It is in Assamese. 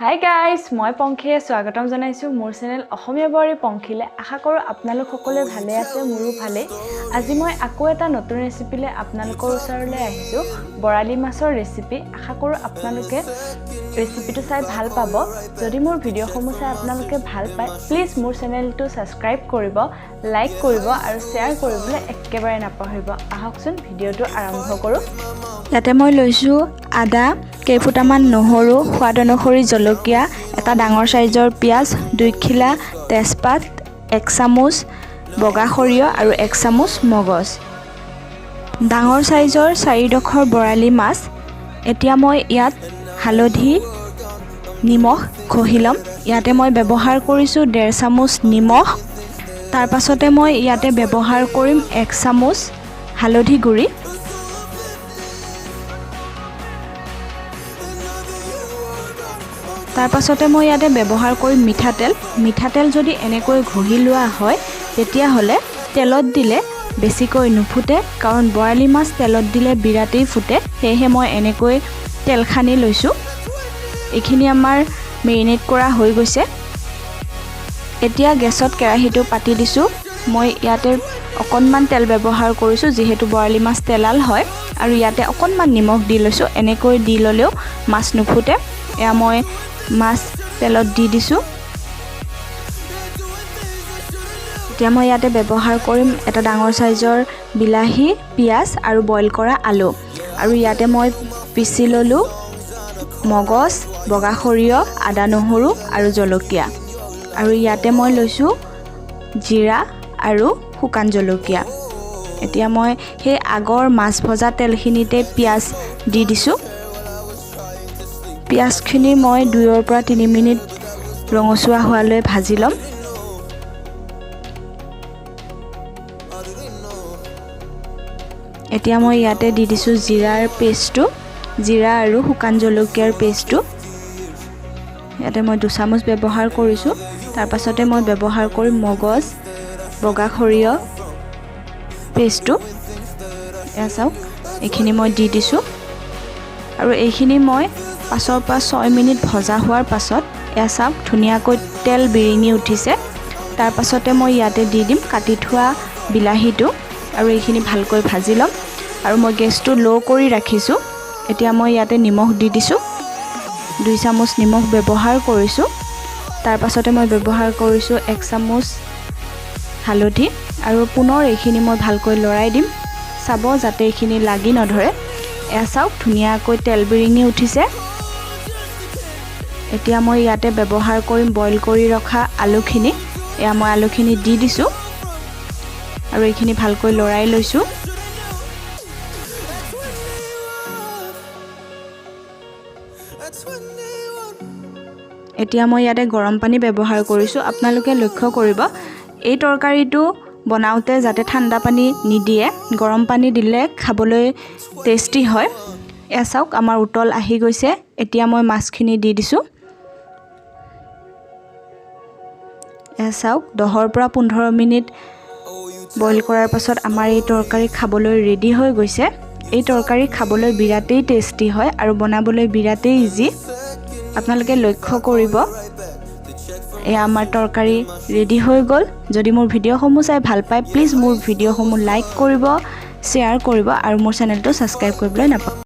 হাই গাইজ মই পংখিয়ে স্বাগতম জনাইছো মোৰ চেনেল অসমীয়া বৰী পংখিলে আশা কৰো আপোনালোক সকলোৱে ভালে আছে মোৰো ভালে আজি মই আকৌ এটা নতুন ৰেচিপিলে আপোনালোকৰ ওচৰলৈ আহিছো বৰালি মাছৰ ৰেচিপি আশা কৰো আপোনালোকে ৰেচিপিটো চাই ভাল পাব যদি মোৰ ভিডিঅ'সমূহ চাই আপোনালোকে ভাল পায় প্লিজ মোৰ চেনেলটো সাবস্ক্ৰাইব কৰিব লাইক কৰিব আৰু শেয়াৰ কৰিবলৈ একেবাৰে নাপাহৰিব আহকচোন ভিডিঅ'টো আৰম্ভ কৰো ইয়াতে মই লৈছো আদা কেইফুটামান নহৰু সোৱাদ অনুসৰি জলকীয়া এটা ডাঙৰ সাইজৰ পিয়াজ 2 খিলা তেজপাত 1 চামুচ বগা সৰিয়হ আৰু 1 চামুচ মগজ ডাঙৰ সাইজৰ 4 ডখৰ বৰালি মাছ এতিয়া মই ইয়াত হালধি নিমখ ঘহিলম ইয়াতে মই ব্যৱহাৰ কৰিছো 1.5 চামুচ নিমখ তাৰ পাছতে মই ইয়াতে ব্যৱহাৰ কৰিম 1 চামুচ হালধি গুৰি তাৰ পাছতে মই ইয়াতে ব্যৱহাৰ কৰিম মিঠাতেল যদি এনেকৈ ঘহি লোৱা হয় তেতিয়া হলে তেলত দিলে বেছিকৈ নুফুটে কাৰণ বৰালি মাছ তেলত দিলে বিৰাটেই ফুটে সেয়ে মই এনেকৈ তেল খানি লৈছো এখিনি আমাৰ মেৰিনেট কৰা হৈ গৈছে এতিয়া গেছত কেৰাহীটো পাতি দিছো মই ইয়াতে অকনমান তেল ব্যৱহাৰ কৰিছো যেহেতু বৰালি মাছ তেলাল হয় আৰু ইয়াতে অকনমান নিমখ দি লৈছো এনেকৈ দি ললেও মাছ নুফুটে এয়া মই মাছ তেলত দি দিছো এতিয়া মই ইয়াতে ব্যৱহাৰ কৰিম এটা ডাঙৰ সাইজৰ বিলাহী পিয়াজ আৰু বইল কৰা আলু আৰু ইয়াতে মই পিচি ললো মগজ বগা সৰিয়হ আদা নহৰু আৰু জলকীয়া আৰু ইয়াতে মই লৈছো জিৰা আৰু শুকান জলকীয়া এতিয়া মই সেই আগৰ মাছ ভজা তেলখিনিতে পিয়াজ দি দিছো পিয়াজখিনি মই 2 পৰা 3 মিনিট ৰঙচুৱা হোৱালৈ ভাজি লম এতিয়া মই ইয়াতে দি দিছো জিৰাৰ পেষ্টটো জিৰা আৰু শুকান জলকীয়াৰ পেষ্টটো ইয়াতে মই 2 চামুচ ব্যৱহাৰ কৰিছো তাৰ পাছতে মই ব্যৱহাৰ কৰিম মগজ বগা সৰিয়হ পেষ্টটো এয়া চাওক এইখিনি মই দি দিছো আৰু এইখিনি মই 5 পৰা 6 মিনিট ভজা হোৱাৰ পাছত এয়া চাওক ধুনিয়াকৈ তেল বিৰিঙি উঠিছে তাৰ পাছতে মই ইয়াতে দি দিম কাটি থোৱা বিলাহীটো আৰু এইখিনি ভালকৈ ভাজি লম আৰু মই গেছটো লো কৰি ৰাখিছো এতিয়া মই ইয়াতে নিমখ দি দিছো 2 চামুচ নিমখ ব্যৱহাৰ কৰিছো তাৰ পাছতে মই ব্যৱহাৰ কৰিছো 1 চামুচ হালধি আৰু পুনৰ এইখিনি মই ভালকৈ লৰাই দিম চাব যাতে এইখিনি লাগি নধৰে এয়া চাওক ধুনিয়াকৈ তেল বিৰিঙি উঠিছে এতিয়া মই ইয়াতে ব্যৱহাৰ কৰিম বইল কৰি ৰখা আলুখিনি এয়া মই আলুখিনি দি দিছো আৰু এইখিনি ভালকৈ লৰাই লৈছো এতিয়া মই ইয়াতে গৰম পানী ব্যৱহাৰ কৰিছো আপোনালোকে লক্ষ্য কৰিব এই তৰকাৰীটো বনাওতে যাতে ঠাণ্ডা পানী নিদিয়ে গৰম পানী দিলে খাবলৈ টেষ্টি হয় এয়া চাওক আমাৰ উতল আহি গৈছে এতিয়া মই মাছখিনি দি দিছো এয়া চাওক 10 পৰা 15 মিনিট বইল কৰাৰ পাছত আমাৰ এই তৰকাৰী খাবলৈ ৰেডি হৈ গৈছে এই তৰকাৰী খাবলৈ বিৰাটেই টেষ্টি হয় আৰু বনাবলৈ বিৰাটেই ইজি আপোনালোকে লক্ষ্য কৰিব এয়া আমাৰ তৰকাৰী ৰেডি হৈ গ'ল যদি মোৰ ভিডিঅ'সমূহ চাই ভাল পায় প্লিজ মোৰ ভিডিঅ'সমূহ লাইক কৰিব শ্বেয়াৰ কৰিব আৰু মোৰ চেনেলটো সাবস্ক্ৰাইব কৰিবলৈ নাপাহৰিব